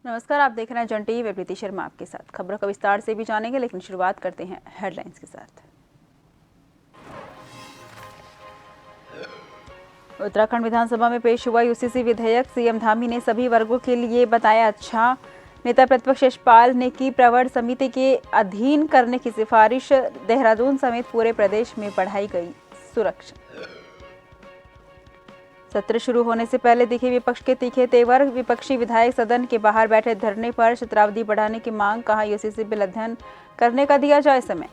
नमस्कार, आप देख रहे हैं जन टीवी। मैं प्रीति शर्मा आपके साथ। खबरों का विस्तार से भी जानेंगे, लेकिन शुरुआत करते हैं हेडलाइंस के साथ। उत्तराखंड विधानसभा में पेश हुआ यूसीसी विधेयक। सीएम धामी ने सभी वर्गों के लिए बताया अच्छा। नेता प्रतिपक्ष यशपाल ने की प्रवर समिति के अधीन करने की सिफारिश। देहरादून समेत पूरे प्रदेश में बढ़ाई गई सुरक्षा। सत्र शुरू होने से पहले दिखे विपक्ष के तीखे तेवर। विपक्षी विधायक सदन के बाहर बैठे धरने पर सत्रावधि बढ़ाने की मांग। कहा यूसीसी बिल अध्ययन करने का दिया जाए समय।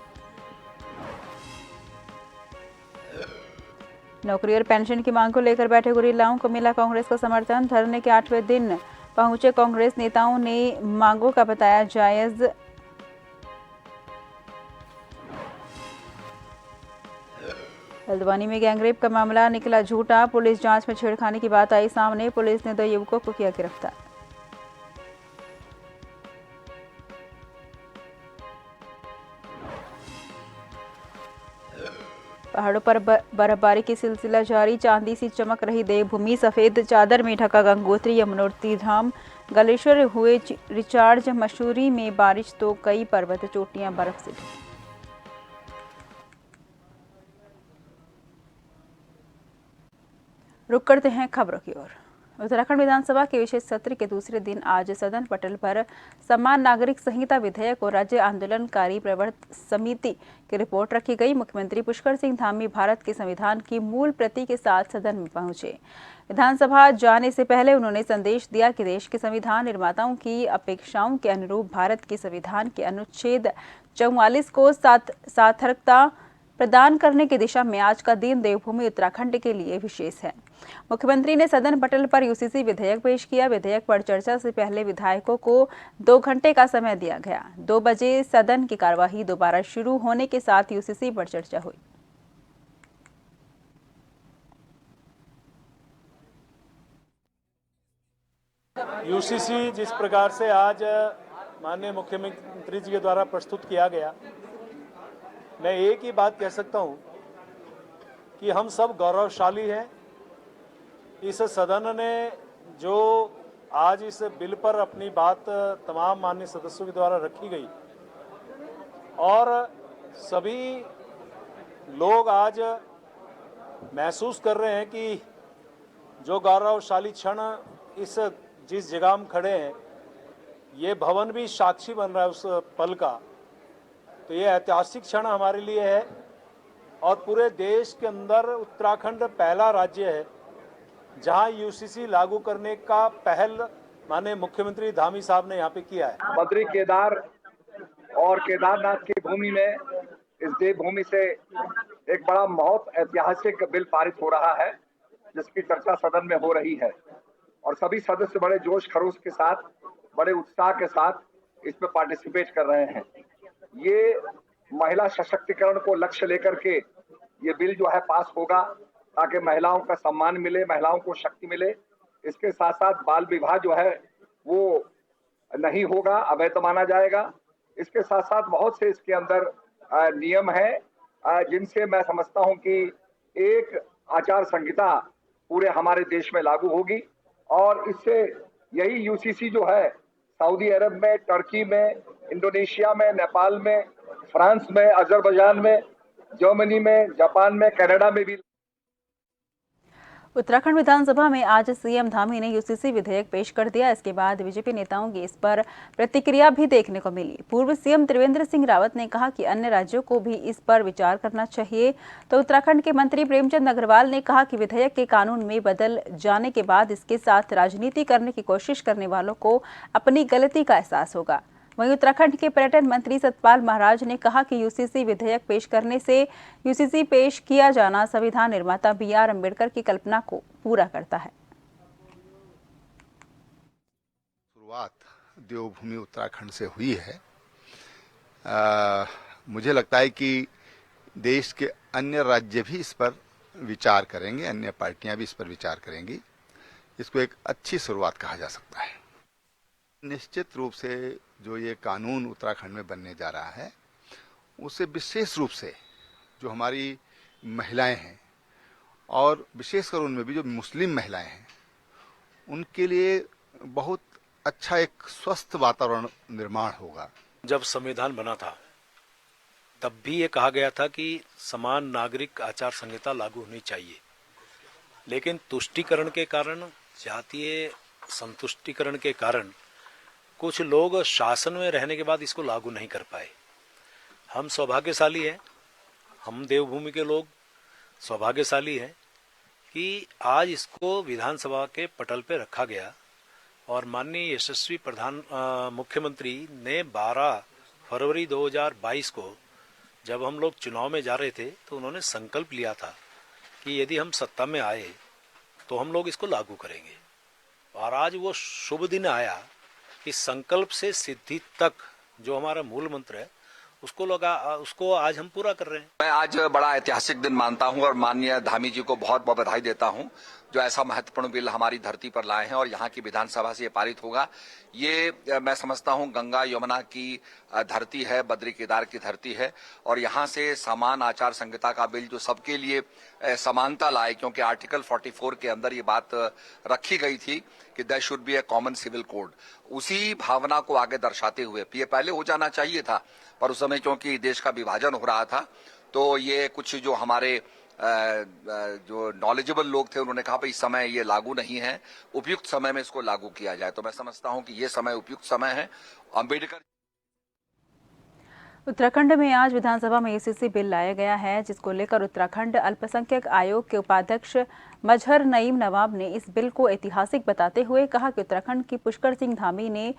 नौकरी और पेंशन की मांग को लेकर बैठे गुरिल्लाओं को मिला कांग्रेस का समर्थन। धरने के 8वें दिन पहुंचे कांग्रेस नेताओं ने मांगों का बताया जायज। हल्द्वानी में गैंगरेप का मामला निकला झूठा। पुलिस जांच में छेड़खानी की बात आई सामने। पुलिस ने 2 युवकों को किया गिरफ्तार। पहाड़ों पर बर्फबारी की सिलसिला जारी। चांदी सी चमक रही देवभूमि। सफेद चादर में ढका गंगोत्री यमुनोत्री धाम। गलेश्वर हुए रिचार्ज। मसूरी में बारिश तो कई पर्वत चोटियां बर्फ से ढकी। रुक करते हैं खबरों की ओर। उत्तराखंड विधानसभा के विशेष सत्र के दूसरे दिन आज सदन पटल पर समान नागरिक संहिता विधेयक और राज्य आंदोलनकारी प्रवर समिति की रिपोर्ट रखी गई। मुख्यमंत्री पुष्कर सिंह धामी भारत के संविधान की मूल प्रति के साथ सदन में पहुंचे। विधानसभा जाने से पहले उन्होंने संदेश दिया कि देश के संविधान निर्माताओं की अपेक्षाओं के अनुरूप भारत के संविधान के अनुच्छेद 44 को सार्थकता प्रदान करने की दिशा में आज का दिन देवभूमि उत्तराखंड के लिए विशेष है। मुख्यमंत्री ने सदन पटल पर यूसीसी विधेयक पेश किया। विधेयक पर चर्चा से पहले विधायकों को 2 घंटे का समय दिया गया। 2 बजे सदन की कार्यवाही दोबारा शुरू होने के साथ यूसीसी पर चर्चा हुई। यूसीसी जिस प्रकार से आज माननीय मुख्यमंत्री जी के द्वारा प्रस्तुत किया गया, मैं एक ही बात कह सकता हूं कि हम सब गौरवशाली हैं। इस सदन ने जो आज इस बिल पर अपनी बात तमाम माननीय सदस्यों के द्वारा रखी गई और सभी लोग आज महसूस कर रहे हैं कि जो गौरवशाली क्षण जिस जगह हम खड़े हैं, ये भवन भी साक्षी बन रहा है उस पल का। तो ये ऐतिहासिक क्षण हमारे लिए है और पूरे देश के अंदर उत्तराखंड पहला राज्य है जहां यूसीसी लागू करने का पहल माननीय मुख्यमंत्री धामी साहब ने यहाँ पे किया है। बद्री केदार और केदारनाथ की भूमि में इस देवभूमि से एक बड़ा बहुत ऐतिहासिक बिल पारित हो रहा है, जिसकी चर्चा सदन में हो रही है और सभी सदस्य बड़े जोश खरोश के साथ, बड़े उत्साह के साथ इसमें पार्टिसिपेट कर रहे हैं। ये महिला सशक्तिकरण को लक्ष्य लेकर के ये बिल जो है पास होगा, ताकि महिलाओं का सम्मान मिले, महिलाओं को शक्ति मिले। इसके साथ साथ बाल विवाह जो है वो नहीं होगा, अवैध माना जाएगा। इसके साथ साथ बहुत से इसके अंदर नियम है जिनसे मैं समझता हूं कि एक आचार संहिता पूरे हमारे देश में लागू होगी और इससे यही यूसीसी जो है सऊदी अरब में, टर्की में, इंडोनेशिया में, नेपाल में, फ्रांस में, अजरबैजान में, जर्मनी में, जापान में, कनाडा में भी। उत्तराखंड विधानसभा में आज सीएम धामी ने यूसीसी विधेयक पेश कर दिया। इसके बाद बीजेपी नेताओं की इस पर प्रतिक्रिया भी देखने को मिली। पूर्व सीएम त्रिवेंद्र सिंह रावत ने कहा कि अन्य राज्यों को भी इस पर विचार करना चाहिए, तो उत्तराखंड के मंत्री प्रेमचंद अग्रवाल ने कहा कि विधेयक के कानून में बदल जाने के बाद इसके साथ राजनीति करने की कोशिश करने वालों को अपनी गलती का एहसास होगा। वहीं उत्तराखंड के पर्यटन मंत्री सतपाल महाराज ने कहा कि यूसीसी विधेयक पेश करने से यूसीसी पेश किया जाना संविधान निर्माता BR अम्बेडकर की कल्पना को पूरा करता है। शुरुआत देवभूमि उत्तराखंड से हुई है। मुझे लगता है कि देश के अन्य राज्य भी इस पर विचार करेंगे, अन्य पार्टियां भी इस पर विचार करेंगी। इसको एक अच्छी शुरुआत कहा जा सकता है। निश्चित रूप से जो ये कानून उत्तराखंड में बनने जा रहा है, उससे विशेष रूप से जो हमारी महिलाएं हैं और विशेषकर उनमें भी जो मुस्लिम महिलाएं हैं, उनके लिए बहुत अच्छा एक स्वस्थ वातावरण निर्माण होगा। जब संविधान बना था तब भी ये कहा गया था कि समान नागरिक आचार संहिता लागू होनी चाहिए, लेकिन तुष्टीकरण के कारण, जातीय संतुष्टीकरण के कारण कुछ लोग शासन में रहने के बाद इसको लागू नहीं कर पाए। हम सौभाग्यशाली हैं, हम देवभूमि के लोग सौभाग्यशाली हैं कि आज इसको विधानसभा के पटल पे रखा गया और माननीय यशस्वी मुख्यमंत्री ने 12 फरवरी 2022 को जब हम लोग चुनाव में जा रहे थे तो उन्होंने संकल्प लिया था कि यदि हम सत्ता में आए तो हम लोग इसको लागू करेंगे। और आज वो शुभ दिन आया कि संकल्प से सिद्धि तक जो हमारा मूल मंत्र है उसको आज हम पूरा कर रहे हैं। मैं आज बड़ा ऐतिहासिक दिन मानता हूं और माननीय धामी जी को बहुत बहुत बधाई देता हूं जो ऐसा महत्वपूर्ण बिल हमारी धरती पर लाए हैं और यहाँ की विधानसभा से ये पारित होगा। ये मैं समझता हूं गंगा यमुना की धरती है, बद्री केदार की धरती है और यहाँ से समान आचार संहिता का बिल जो सबके लिए समानता लाए, क्योंकि आर्टिकल 44 के अंदर ये बात रखी गई थी कि there should be a common civil code. उसी भावना को आगे दर्शाते हुए ये पहले हो जाना चाहिए था, पर उस समय क्योंकि देश का विभाजन हो रहा था तो ये कुछ जो हमारे जो नॉलेजेबल लोग थे उन्होंने कहा भाई इस समय ये लागू नहीं है, उपयुक्त समय में इसको लागू किया जाए। तो मैं समझता हूं कि ये समय उपयुक्त समय है। अम्बेडकर उत्तराखंड में आज विधानसभा में यूसीसी बिल लाया गया है, जिसको लेकर उत्तराखंड अल्पसंख्यक आयोग के उपाध्यक्ष मजहर नईम नवाब ने इस बिल को ऐतिहासिक बताते हुए कहा कि उत्तराखंड की पुष्कर सिंह धामी ने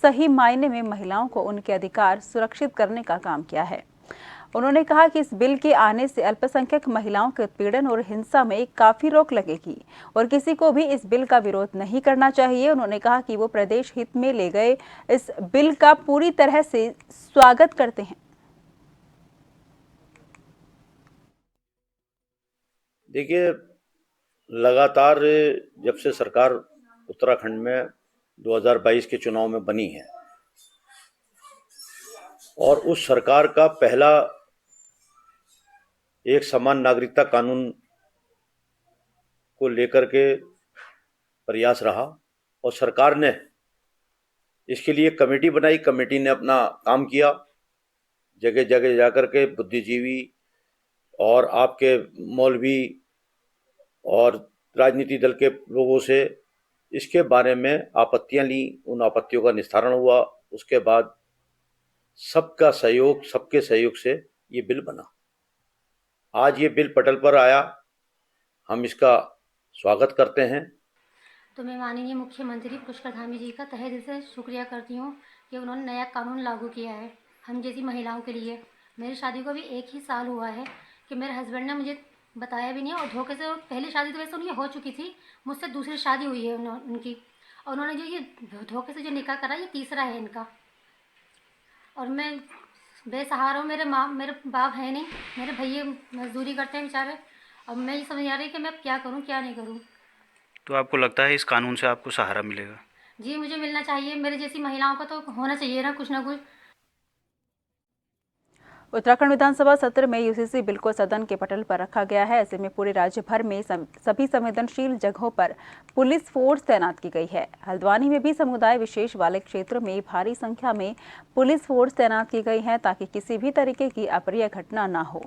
सही मायने में महिलाओं को उनके अधिकार सुरक्षित करने का काम किया है। उन्होंने कहा कि इस बिल के आने से अल्पसंख्यक महिलाओं के उत्पीड़न और हिंसा में काफी रोक लगेगी और किसी को भी इस बिल का विरोध नहीं करना चाहिए। उन्होंने कहा कि वो प्रदेश हित में ले गए इस बिल का पूरी तरह से स्वागत करते हैं। देखिए, लगातार जब से सरकार उत्तराखंड में 2022 के चुनाव में बनी है और उस सरकार का पहला एक समान नागरिकता कानून को लेकर के प्रयास रहा और सरकार ने इसके लिए कमेटी बनाई। कमेटी ने अपना काम किया, जगह जगह जाकर के बुद्धिजीवी और आपके मौलवी और राजनीति दल के लोगों से इसके बारे में आपत्तियां ली। उन आपत्तियों का निस्तारण हुआ। उसके बाद सबका सहयोग, सबके सहयोग से ये बिल बना। आज ये बिल पटल पर आया, हम इसका स्वागत करते हैं। तो मैं माननीय मुख्यमंत्री पुष्कर धामी जी का तहे दिल से शुक्रिया करती हूँ कि उन्होंने नया कानून लागू किया है हम जैसी महिलाओं के लिए। मेरी शादी को भी 1 ही साल हुआ है कि मेरे हस्बैंड ने मुझे बताया भी नहीं और धोखे से, पहली शादी तो वैसे उनकी हो चुकी थी, मुझसे दूसरी शादी हुई है उनकी, और उन्होंने जो ये धोखे से जो निकाह करा ये तीसरा है इनका। और मैं बेसहारा हूँ, मेरे बाप है नहीं, मेरे भैया मजदूरी करते हैं बेचारे। अब मैं ये समझ आ रही कि मैं क्या करूँ क्या नहीं करूँ। तो आपको लगता है इस कानून से आपको सहारा मिलेगा? जी मुझे मिलना चाहिए, मेरे जैसी महिलाओं का तो होना चाहिए ना कुछ। उत्तराखंड विधानसभा सत्र में यूसीसी बिल को सदन के पटल पर रखा गया है। ऐसे में पूरे राज्य भर में सभी संवेदनशील जगहों पर पुलिस फोर्स तैनात की गई है। हल्द्वानी में भी समुदाय विशेष वाले क्षेत्रों में भारी संख्या में पुलिस फोर्स तैनात की गई है ताकि किसी भी तरीके की अप्रिय घटना न हो।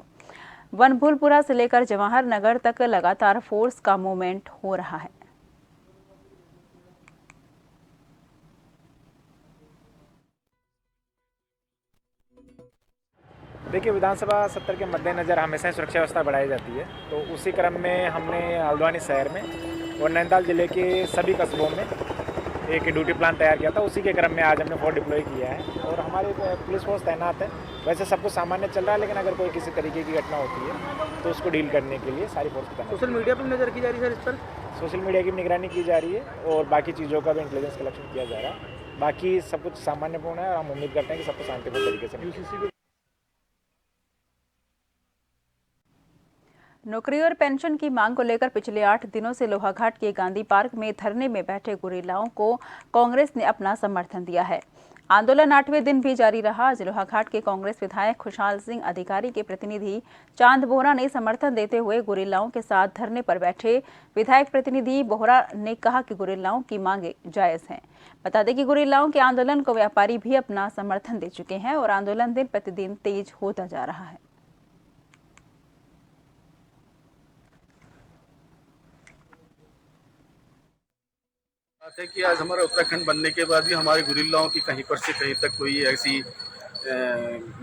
वनभूलपुरा से लेकर जवाहर नगर तक लगातार फोर्स का मूवमेंट हो रहा है। देखिए, विधानसभा सत्र के मद्देनज़र हमेशा ही सुरक्षा व्यवस्था बढ़ाई जाती है, तो उसी क्रम में हमने हल्द्वानी शहर में और नैनीताल जिले के सभी कस्बों में एक ड्यूटी प्लान तैयार किया था। उसी के क्रम में आज हमने फोर्स डिप्लॉय किया है और हमारी पुलिस फोर्स तैनात है। वैसे सब कुछ सामान्य चल रहा है, लेकिन अगर कोई किसी तरीके की घटना होती है तो उसको डील करने के लिए सारी फोर्स तैनात। सोशल मीडिया पर नज़र की जा रही है सर, इस पर सोशल मीडिया की निगरानी की जा रही है और बाकी चीज़ों का भी इंटेलिजेंस कलेक्शन किया जा रहा है। बाकी सब कुछ सामान्यपूर्ण है और हम उम्मीद करते हैं कि सबको शांतिपूर्ण तरीके से। नौकरी और पेंशन की मांग को लेकर पिछले 8 दिनों से लोहाघाट के गांधी पार्क में धरने में बैठे गुरिल्लाओं को कांग्रेस ने अपना समर्थन दिया है। आंदोलन 8वें दिन भी जारी रहा। आज लोहाघाट के कांग्रेस विधायक खुशहाल सिंह अधिकारी के प्रतिनिधि चांद बोहरा ने समर्थन देते हुए गुरिल्लाओं के साथ धरने पर बैठे। विधायक प्रतिनिधि बोहरा ने कहा कि गुरिल्लाओं की मांगे जायज हैं। बता दें कि गुरिल्लाओं के आंदोलन को व्यापारी भी अपना समर्थन दे चुके हैं और आंदोलन दिन प्रतिदिन तेज होता जा रहा है। बात है कि आज हमारा उत्तराखंड बनने के बाद भी हमारे गुरिल्लाओं की कहीं पर से कहीं तक कोई ऐसी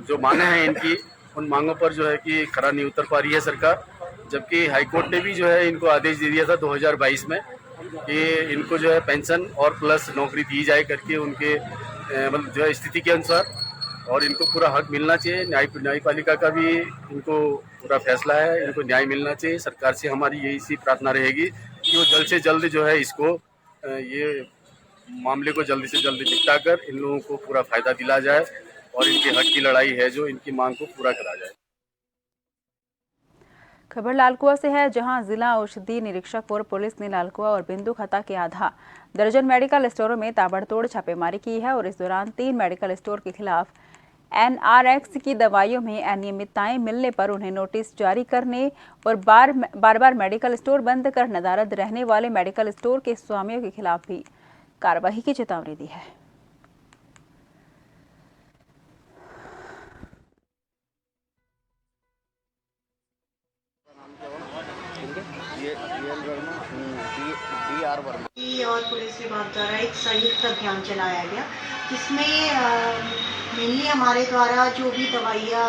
जो मांगे हैं इनकी, उन मांगों पर जो है कि खरा नहीं उतर पा रही है सरकार। जबकि हाईकोर्ट ने भी जो है इनको आदेश दे दिया था 2022 में कि इनको जो है पेंशन और प्लस नौकरी दी जाए करके उनके मतलब जो है स्थिति के अनुसार, और इनको पूरा हक मिलना चाहिए। न्यायपालिका का भी इनको पूरा फैसला है, इनको न्याय मिलना चाहिए। सरकार से हमारी यही सी प्रार्थना रहेगी कि वो जल्द से जल्द जो है इसको ये मामले को जल्दी से जल्दी निपटा कर इन लोगों को पूरा फायदा दिला जाए और इनके हक की लड़ाई है जो इनकी मांग को पूरा करा जाए। खबर लालकुआ से है, जहां जिला औषधि निरीक्षक और पुलिस ने लालकुआ और बिंदु खता के आधा दर्जन मेडिकल स्टोरों में ताबड़तोड़ छापेमारी की है और इस दौरान 3 मेडिकल स्टोर के खिलाफ NRX की दवाइयों में अनियमितताएं मिलने पर उन्हें नोटिस जारी करने और बार बार मेडिकल स्टोर बंद कर नदारद रहने वाले मेडिकल स्टोर के स्वामियों के खिलाफ भी कार्रवाई की चेतावनी दी है। और पुलिस विभाग द्वारा एक संयुक्त अभियान चलाया गया, जिसमें मेनली हमारे द्वारा जो भी दवाइयाँ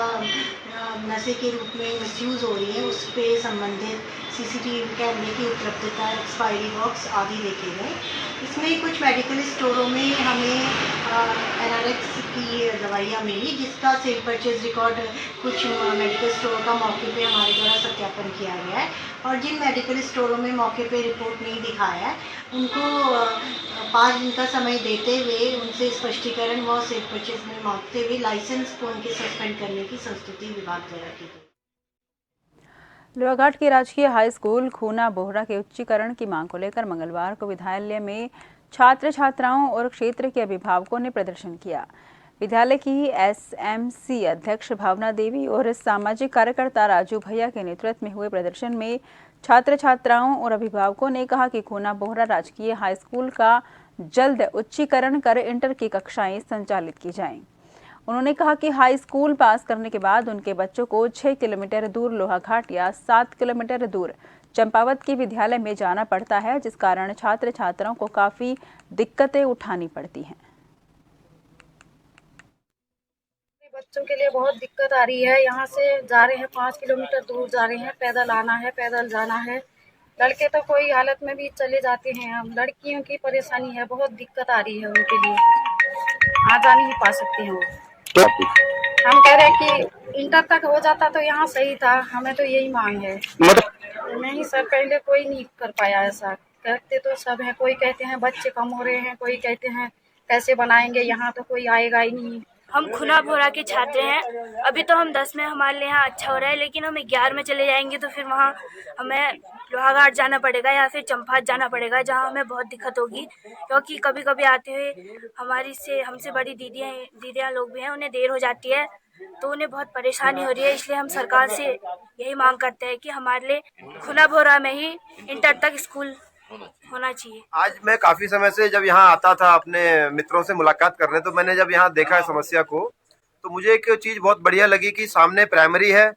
नशे के रूप में मिसयूज़ हो रही है उस पे संबंधित CCTV कैमरे की उपलब्धता, एक्सपायरी बॉक्स आदि देखे गए। इसमें कुछ मेडिकल स्टोरों में हमें NRX की दवाइयाँ मिली, जिसका सेल परचेज रिकॉर्ड कुछ मेडिकल स्टोर का मौके पे हमारे द्वारा सत्यापन किया गया है और जिन मेडिकल स्टोरों में मौके पे रिपोर्ट नहीं दिखाया है उनको 5 दिन का समय देते हुए उनसे स्पष्टीकरण व सेल परचेज में मांगते हुए लाइसेंस को उनके सस्पेंड करने की संस्तुति विभाग द्वारा की गई। लोहाघाट के राजकीय हाई स्कूल खूना बोहरा के उच्चीकरण की मांग को लेकर मंगलवार को विद्यालय में छात्र छात्राओं और क्षेत्र के अभिभावकों ने प्रदर्शन किया। विद्यालय की SMC अध्यक्ष भावना देवी और सामाजिक कार्यकर्ता राजू भैया के नेतृत्व में हुए प्रदर्शन में छात्र छात्राओं और अभिभावकों ने कहा कि खूना बोहरा राजकीय हाई स्कूल का जल्द उच्चीकरण कर इंटर की कक्षाएं संचालित की जाएं। उन्होंने कहा कि हाई स्कूल पास करने के बाद उनके बच्चों को 6 किलोमीटर दूर लोहाघाट या 7 किलोमीटर दूर चंपावत के विद्यालय में जाना पड़ता है, जिस कारण छात्र छात्राओं को काफी दिक्कतें उठानी पड़ती हैं। बच्चों के लिए बहुत दिक्कत आ रही है। यहाँ से जा रहे हैं 5 किलोमीटर दूर जा रहे हैं, पैदल आना है, पैदल जाना है। लड़के तो कोई हालत में भी चले जाते हैं, हम लड़कियों की परेशानी है, बहुत दिक्कत आ रही है उनके लिए, आ जा नहीं पा सकते हैं वो। हम कह रहे हैं कि इंटर तक हो जाता तो यहाँ सही था, हमें तो यही मांग है। नहीं सर, पहले कोई नहीं कर पाया ऐसा, कहते तो सब है, कोई कहते हैं बच्चे कम हो रहे हैं, कोई कहते हैं कैसे बनाएंगे, यहाँ तो कोई आएगा ही नहीं। हम खूना बोहरा के छात्र हैं। अभी तो हम 10 में हमारे लिए यहाँ अच्छा हो रहा है, लेकिन हम 11 में चले जाएंगे तो फिर वहाँ हमें लोहाघाट जाना पड़ेगा या फिर चंपावत जाना पड़ेगा, जहाँ हमें बहुत दिक्कत होगी, क्योंकि कभी कभी आते हुए हमसे बड़ी दीदियाँ लोग भी हैं, उन्हें देर हो जाती है तो उन्हें बहुत परेशानी हो रही है। इसलिए हम सरकार से यही मांग करते हैं कि हमारे लिए खूना बोहरा में ही इंटर तक स्कूल होना चाहिए। आज मैं काफी समय से जब यहाँ आता था अपने मित्रों से मुलाकात करने, तो मैंने जब यहाँ देखा है समस्या को, तो मुझे एक चीज बहुत बढ़िया लगी कि सामने प्राइमरी है,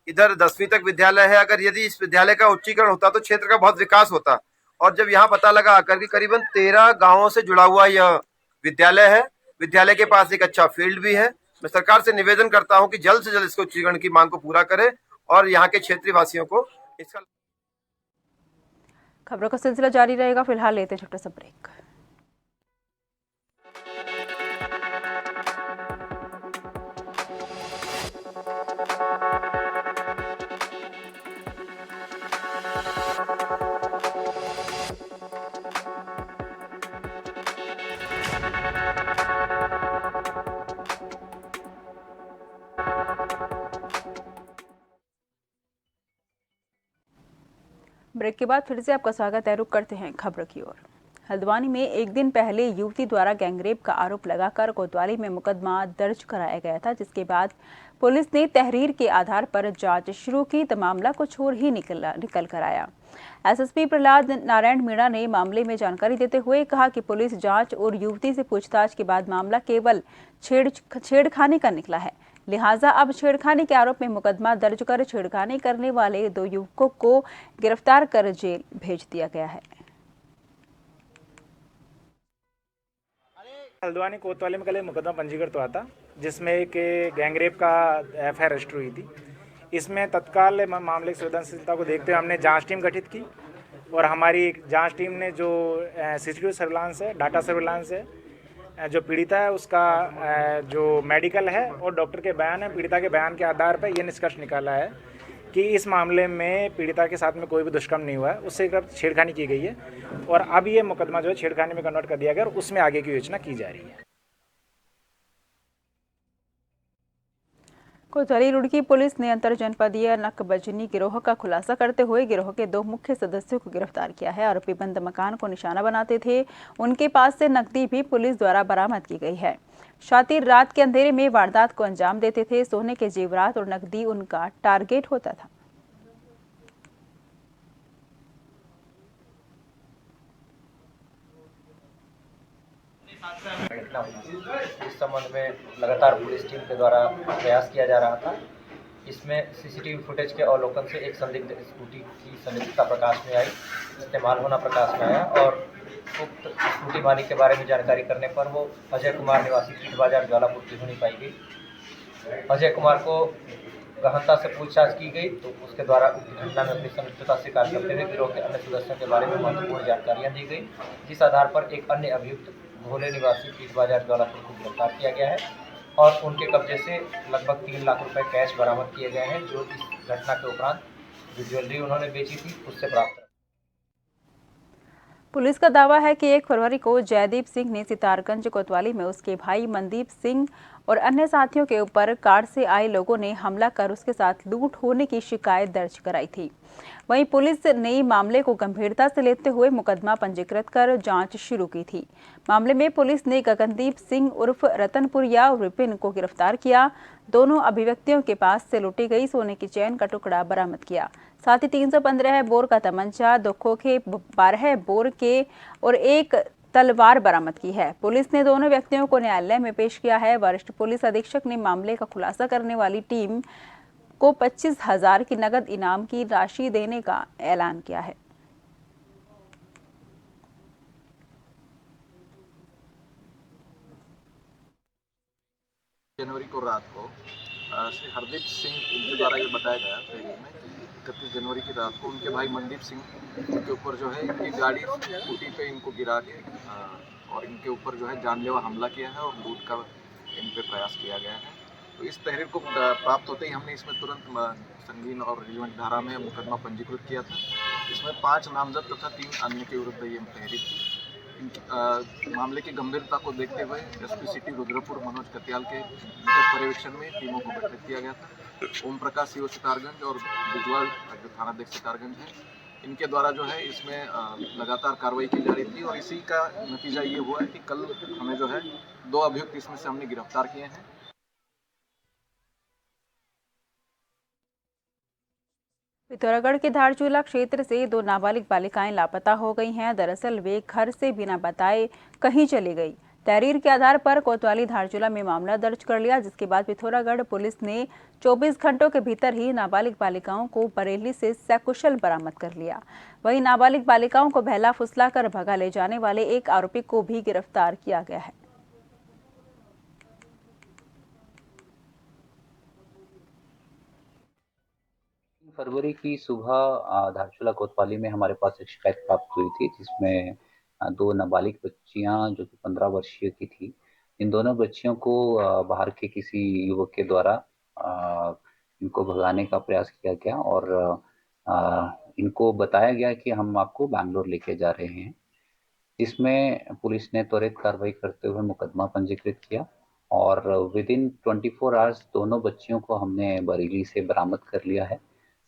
इधर 10वीं तक विद्यालय है। अगर यदि इस विद्यालय का उच्चीकरण होता तो क्षेत्र का बहुत विकास होता। और जब यहाँ पता लगा कि करीबन 13 गाँवों से जुड़ा हुआ यह विद्यालय है, विद्यालय के पास एक अच्छा फील्ड भी है, मैं सरकार से निवेदन करता हूँ कि जल्द से जल्द इसको उच्चीकरण की मांग को पूरा करे और यहाँ के क्षेत्रीय वासियों को इसका। खबरों का सिलसिला जारी रहेगा, फिलहाल लेते हैं छोटा सा ब्रेक। ब्रेक के बाद फिर से आपका स्वागत है। रुक करते हैं खबरों की ओर। हल्द्वानी में एक दिन पहले युवती द्वारा गैंगरेप का आरोप लगाकर कोतवाली में मुकदमा दर्ज कराया गया था, जिसके बाद पुलिस ने तहरीर के आधार पर जांच शुरू की तो मामला कुछ और ही निकल कर आया। एसएसपी प्रहलाद नारायण मीणा ने मामले में जानकारी देते हुए कहा कि पुलिस जांच और युवती से पूछताछ के बाद मामला केवल छेड़खानी का निकला है, लिहाजा अब छेड़खानी के आरोप में मुकदमा दर्ज कर छेड़खानी करने वाले 2 युवकों को गिरफ्तार कर जेल भेज दिया गया है। हल्द्वानी कोतवाली में कल मुकदमा पंजीकृत हुआ था, जिसमें एक गैंगरेप का एफआईआर रजिस्टर हुई थी। इसमें तत्काल मामले की संवेदनशीलता को देखते हुए हमने जांच टीम गठित की और हमारी जांच टीम ने जो सीसीटीवी सर्विलांस है, डाटा सर्विलांस है, जो पीड़िता है उसका जो मेडिकल है और डॉक्टर के बयान है, पीड़िता के बयान के आधार पर यह निष्कर्ष निकाला है कि इस मामले में पीड़िता के साथ में कोई भी दुष्कर्म नहीं हुआ है, उससे छेड़खानी की गई है और अब ये मुकदमा जो है छेड़खानी में कन्वर्ट कर दिया गया और उसमें आगे की योजना की जा रही है। कोतवाली रुड़की पुलिस ने अंतर जनपदीय नकबजनी गिरोह का खुलासा करते हुए गिरोह के 2 मुख्य सदस्यों को गिरफ्तार किया है। आरोपी बंद मकान को निशाना बनाते थे, उनके पास से नकदी भी पुलिस द्वारा बरामद की गई है। शातिर रात के अंधेरे में वारदात को अंजाम देते थे, सोने के जेवरात और नकदी उनका टारगेट होता था। इस संबंध में लगातार पुलिस टीम के द्वारा प्रयास किया जा रहा था। इसमें सीसीटीवी फुटेज के अवलोकन से एक संदिग्ध स्कूटी की संदिग्धता प्रकाश में आई, इस्तेमाल होना प्रकाश में आया और उक्त स्कूटी मालिक के बारे में जानकारी करने पर वो अजय कुमार निवासी पीठ बाजार ज्वालापुर की होनी पाई गई। अजय कुमार को गहनता से पूछताछ की गई तो उसके द्वारा उक्त घटना में अपनी संलिप्तता स्वीकार करते हुए गिरोह के अन्य सदस्यों के बारे में महत्वपूर्ण जानकारियां दी गई, जिस आधार पर एक अन्य अभियुक्त भोले निवासी पीठ बाजार ज्वालापुर को गिरफ्तार किया गया है और उनके कब्जे से लगभग 3 लाख रुपए कैश बरामद किए गए हैं, जो इस घटना के उपरांत जो ज्वेलरी उन्होंने बेची थी उससे प्राप्त। पुलिस का दावा है कि 1 फरवरी को जयदीप सिंह ने सितारगंज कोतवाली में उसके भाई मनदीप सिंह और अन्य साथियों के ऊपर कार से आए लोगों ने हमला कर उसके साथ लूट होने की शिकायत दर्ज कराई थी। वहीं पुलिस ने मामले को गंभीरता से लेते हुए मुकदमा पंजीकृत कर जांच शुरू की थी। मामले में पुलिस ने गगनदीप सिंह उर्फ रतनपुरिया और विपिन को गिरफ्तार किया। दोनों अभिव्यक्तियों के पास से लूटी गई सोने की चैन का टुकड़ा बरामद किया। साथ ही 315 बोर का तमंचा, 2 खोखे 12 बोर के और 1 तलवार बरामद की है। पुलिस ने दोनों व्यक्तियों को न्यायालय में पेश किया है। वरिष्ठ पुलिस अधीक्षक ने मामले का खुलासा करने वाली टीम को 25,000 की नगद इनाम की राशि देने का ऐलान किया है। जनवरी को रात को श्री हरदीप सिंह इनके द्वारा ये बताया गया तहरीर में कि 31 जनवरी की रात को उनके भाई मनदीप सिंह के ऊपर जो है इनकी गाड़ी स्कूटी पे इनको गिरा के और इनके ऊपर जो है जानलेवा हमला किया है और लूट का इन पे प्रयास किया गया है। तो इस तहरीर को प्राप्त होते ही हमने इसमें तुरंत संगीन और रिलेवेंट धारा में मुकदमा पंजीकृत किया था। इसमें 5 नामजद तथा 3 अन्य के विरुद्ध ये तहरीर थी। मामले की गंभीरता को देखते हुए एसपी सिटी रुद्रपुर मनोज कत्याल के पर्यवेक्षण में टीमों को गठित किया गया था। ओम प्रकाश सीओ सितारगंज और बिजवाल जो थानाध्यक्ष सितारगंज है, इनके द्वारा जो है इसमें लगातार कार्रवाई की जा रही थी और इसी का नतीजा ये हुआ है कि कल हमें जो है 2 अभियुक्त इसमें से हमने गिरफ्तार किए हैं। पिथौरागढ़ के धारचूला क्षेत्र से 2 नाबालिग बालिकाएं लापता हो गई हैं। दरअसल वे घर से बिना बताए कहीं चली गई। तहरीर के आधार पर कोतवाली धारचूला में मामला दर्ज कर लिया, जिसके बाद पिथौरागढ़ पुलिस ने 24 घंटों के भीतर ही नाबालिग बालिकाओं को बरेली से सकुशल बरामद कर लिया। वहीं नाबालिग बालिकाओं को बहला फुसला कर भगा ले जाने वाले एक आरोपी को भी गिरफ्तार किया गया है। फरवरी की सुबह धारचूला कोतवाली में हमारे पास एक शिकायत प्राप्त हुई थी, जिसमें 2 नाबालिग बच्चियां जो कि 15 वर्षीय की थी, इन दोनों बच्चियों को बाहर के किसी युवक के द्वारा इनको भगाने का प्रयास किया गया और इनको बताया गया कि हम आपको बैंगलोर लेके जा रहे हैं। इसमें पुलिस ने त्वरित कार्रवाई करते हुए मुकदमा पंजीकृत किया और विद इन 24 आवर्स दोनों बच्चियों को हमने बरेली से बरामद कर लिया है।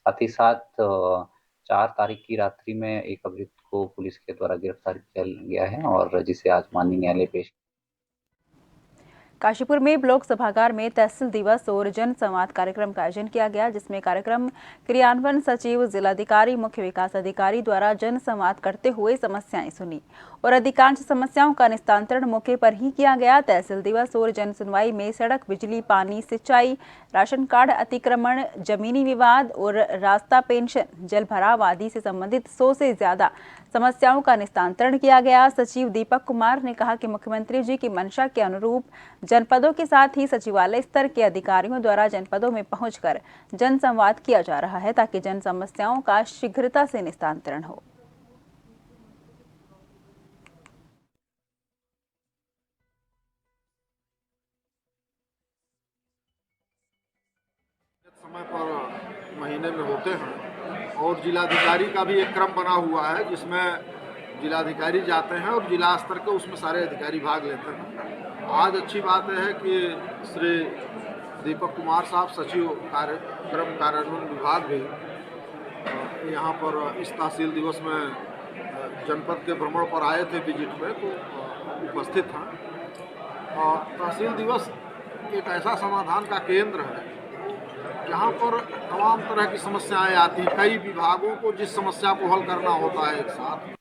साथ ही साथ 4 तारीख की रात्रि में एक अभियुक्त को पुलिस के द्वारा गिरफ्तार किया गया है और जिसे आज माननीय न्यायालय पेश। काशीपुर में ब्लॉक सभागार में तहसील दिवस और जन संवाद कार्यक्रम का आयोजन किया गया, जिसमें कार्यक्रम क्रियान्वयन सचिव, जिलाधिकारी, मुख्य विकास अधिकारी द्वारा जन संवाद करते हुए समस्याएं सुनी और अधिकांश समस्याओं का निस्तारण मौके पर ही किया गया। तहसील दिवस और जन सुनवाई में सड़क, बिजली, पानी, सिंचाई, राशन कार्ड अतिक्रमण, जमीनी विवाद और रास्ता, पेंशन, जल भराव आदि से संबंधित 100 से ज्यादा समस्याओं का निस्तारण किया गया। सचिव दीपक कुमार ने कहा कि मुख्यमंत्री जी की मंशा के अनुरूप जनपदों के साथ ही सचिवालय स्तर के अधिकारियों द्वारा जनपदों में पहुंचकर जन संवाद किया जा रहा है ताकि जन समस्याओं का शीघ्रता से निस्तारण हो। समय पर महीने में होते हैं और जिलाधिकारी का भी एक क्रम बना हुआ है जिसमें जिलाधिकारी जाते हैं और जिला स्तर के उसमें सारे अधिकारी भाग लेते हैं। आज अच्छी बात है कि श्री दीपक कुमार साहब सचिव कार्यक्रम कार्यान्वयन विभाग भी यहाँ पर इस तहसील दिवस में जनपद के भ्रमण पर आए थे विजिट में, तो उपस्थित हैं। तहसील दिवस एक ऐसा समाधान का केंद्र है जहाँ पर तमाम तरह की समस्याएं आती हैं। कई विभागों को जिस समस्या को हल करना होता है एक साथ।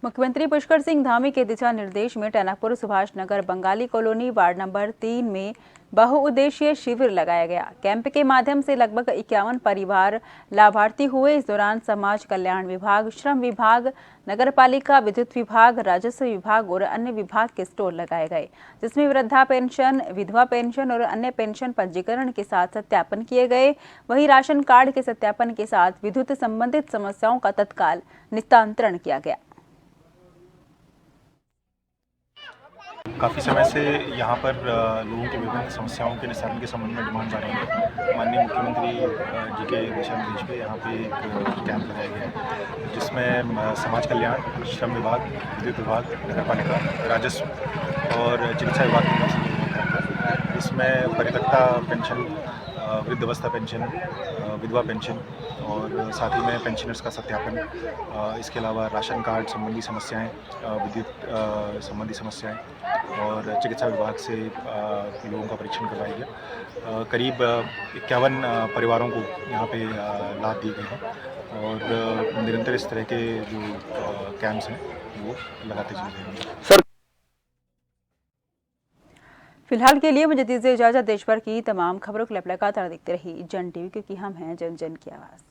मुख्यमंत्री पुष्कर सिंह धामी के दिशा निर्देश में टैनापुर, Subhash Nagar, Bengali colony, ward number 3 में बहुउद्देशीय शिविर लगाया गया। कैंप के माध्यम से लगभग 51 परिवार लाभार्थी हुए। इस दौरान समाज कल्याण विभाग, श्रम विभाग, नगर पालिका, विद्युत विभाग, राजस्व विभाग और अन्य विभाग के स्टॉल लगाए गए, जिसमें वृद्धा पेंशन, विधवा पेंशन और अन्य पेंशन पंजीकरण के साथ सत्यापन किए गए। वहीं राशन कार्ड के सत्यापन के साथ विद्युत संबंधित समस्याओं का तत्काल निस्तारण किया गया। काफ़ी समय से यहाँ पर लोगों की विभिन्न समस्याओं के निस्तारण के संबंध में डिमांड आ रही है। माननीय मुख्यमंत्री जी के दिशा निर्देश पे यहाँ पे एक कैंप लगाया गया है जिसमें समाज कल्याण, श्रम विभाग, विद्युत विभाग, नगर पालिका, राजस्व और चिकित्सा विभाग की पेंशन। इसमें परित्यक्ता पेंशन, वृद्धावस्था पेंशन, विधवा पेंशन और साथ ही में पेंशनर्स का सत्यापन, इसके अलावा राशन कार्ड संबंधी समस्याएं, विद्युत संबंधी समस्याएं और चिकित्सा विभाग से लोगों का परीक्षण करवाया गया। करीब 51 परिवारों को यहाँ पे लाभ दिए गए हैं और निरंतर इस तरह के जो कैंप्स हैं वो लगाते चले जाएंगे। फिलहाल के लिए मुझे दीजिए इजाजत। देश भर की तमाम खबरों के लिए लगातार देखते रहिए जन टीवी, क्योंकि हम हैं जन जन की आवाज़।